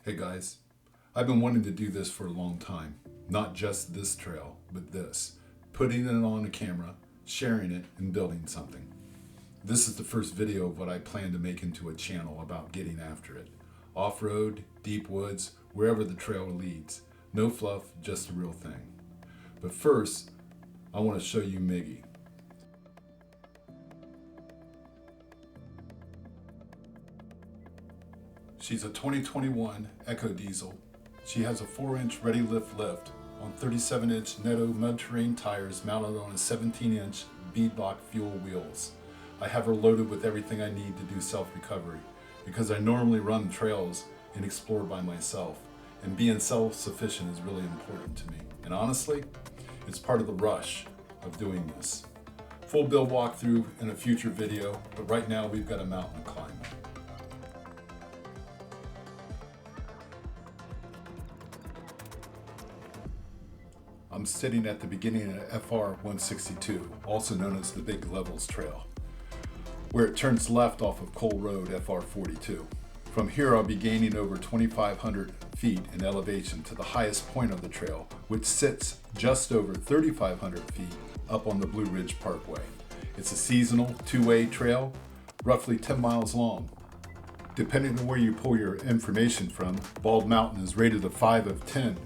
Hey guys, I've been wanting to do this for a long time. Not just this trail, but this. Putting it on a camera, sharing it, and building something. This is the first video of what I plan to make into a channel about getting after it. Off-road, deep woods, wherever the trail leads. No fluff, just the real thing. But first, I want to show you Miggy. She's a 2021 Eco Diesel. She has a 4-inch Ready Lift lift on 37-inch Netto mud terrain tires mounted on a 17-inch beadlock fuel wheels. I have her loaded with everything I need to do self-recovery because I normally run trails and explore by myself, and being self-sufficient is really important to me. And honestly, it's part of the rush of doing this. Full build walkthrough in a future video, but right now we've got a mountain to climb. I'm sitting at the beginning of FR 162, also known as the Big Levels Trail, where it turns left off of Cole Road FR 42. From here I'll be gaining over 2,500 feet in elevation to the highest point of the trail, which sits just over 3,500 feet up on the Blue Ridge Parkway. It's a seasonal two-way trail, roughly 10 miles long. Depending on where you pull your information from, Bald Mountain is rated a 5 of 10.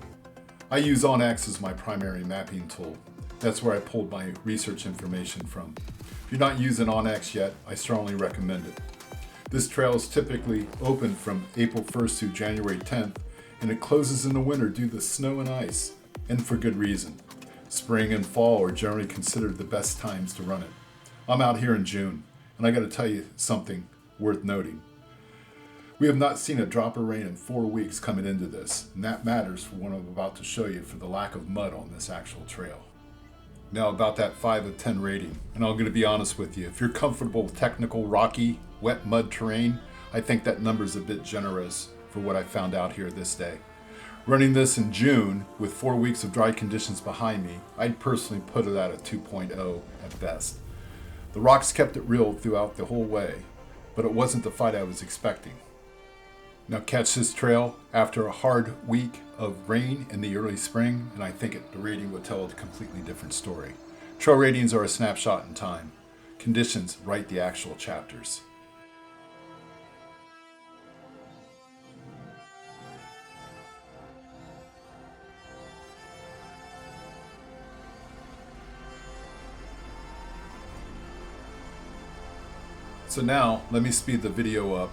I use OnX as my primary mapping tool. That's where I pulled my research information from. If you're not using OnX yet, I strongly recommend it. This trail is typically open from April 1st through January 10th, and it closes in the winter due to snow and ice, and for good reason. Spring and fall are generally considered the best times to run it. I'm out here in June, and I gotta tell you something worth noting. We have not seen a drop of rain in 4 weeks coming into this, and that matters for what I'm about to show you for the lack of mud on this actual trail. Now about that 5 of 10 rating, and I'm going to be honest with you, if you're comfortable with technical, rocky, wet mud terrain, I think that number's a bit generous for what I found out here this day. Running this in June, with 4 weeks of dry conditions behind me, I'd personally put it at a 2.0 at best. The rocks kept it real throughout the whole way, but it wasn't the fight I was expecting. Now catch this trail after a hard week of rain in the early spring, and I think the rating will tell a completely different story. Trail ratings are a snapshot in time. Conditions write the actual chapters. So now, let me speed the video up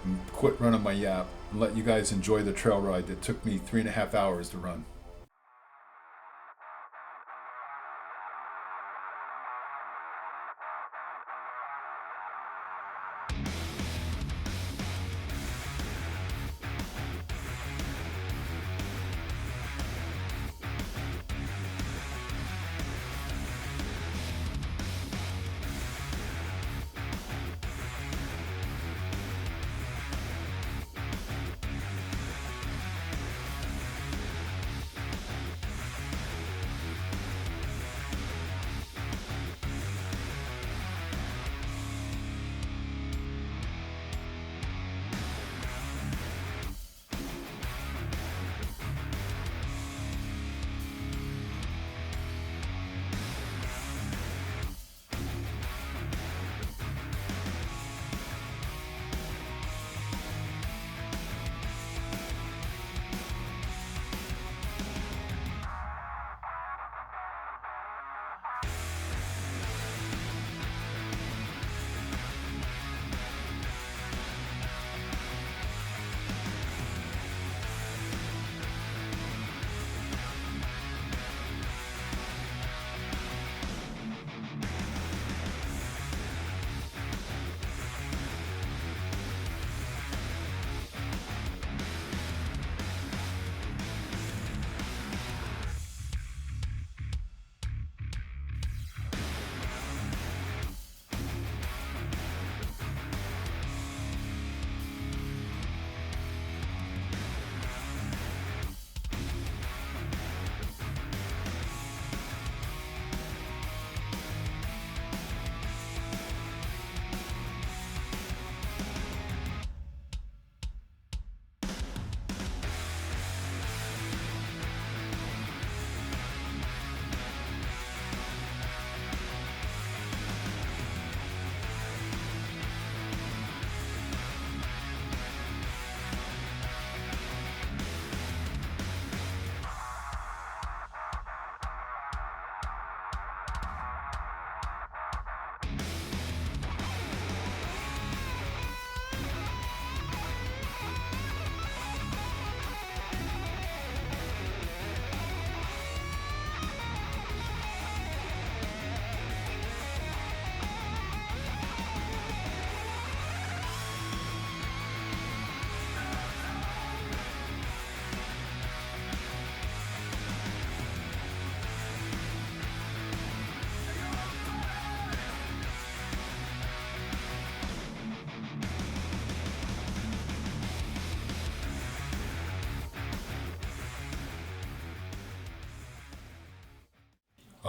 and quit running my yap and let you guys enjoy the trail ride that took me 3.5 hours to run.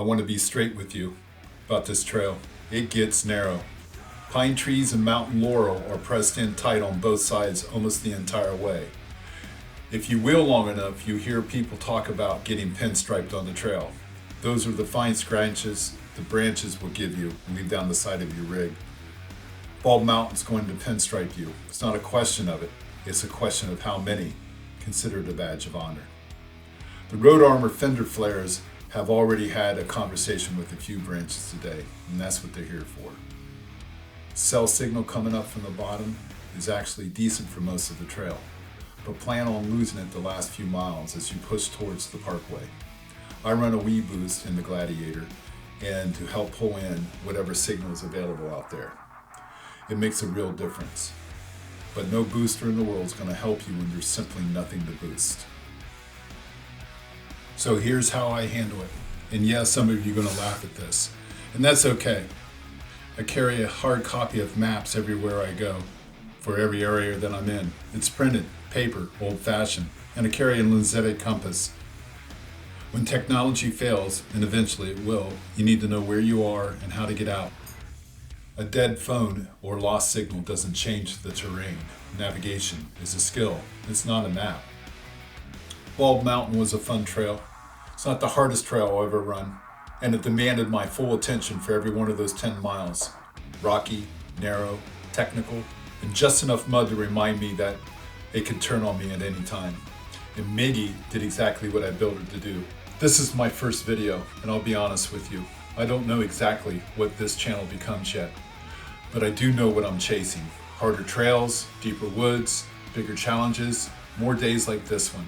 I want to be straight with you about this trail. It gets narrow. Pine trees and mountain laurel are pressed in tight on both sides almost the entire way. If you wheel long enough, you hear people talk about getting pinstriped on the trail. Those are the fine scratches the branches will give you and leave down the side of your rig. Bald Mountain's going to pinstripe you. It's not a question of it. It's a question of how many consider it a badge of honor. The road armor fender flares have already had a conversation with a few branches today, and that's what they're here for. Cell signal coming up from the bottom is actually decent for most of the trail, but plan on losing it the last few miles as you push towards the parkway. I run a wee boost in the Gladiator and to help pull in whatever signal is available out there. It makes a real difference, but no booster in the world is going to help you when there's simply nothing to boost. So here's how I handle it. And yes, some of you are going to laugh at this, and that's okay. I carry a hard copy of maps everywhere I go for every area that I'm in. It's printed, paper, old-fashioned, and I carry a lensetted compass. When technology fails, and eventually it will, you need to know where you are and how to get out. A dead phone or lost signal doesn't change the terrain. Navigation is a skill, it's not a map. Bald Mountain was a fun trail. It's not the hardest trail I'll ever run, and it demanded my full attention for every one of those 10 miles. Rocky, narrow, technical, and just enough mud to remind me that it could turn on me at any time. And Miggy did exactly what I built her to do. This is my first video, and I'll be honest with you. I don't know exactly what this channel becomes yet, but I do know what I'm chasing. Harder trails, deeper woods, bigger challenges, more days like this one.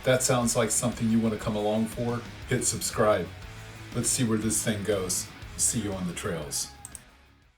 If that sounds like something you want to come along for, hit subscribe. Let's see where this thing goes. See you on the trails.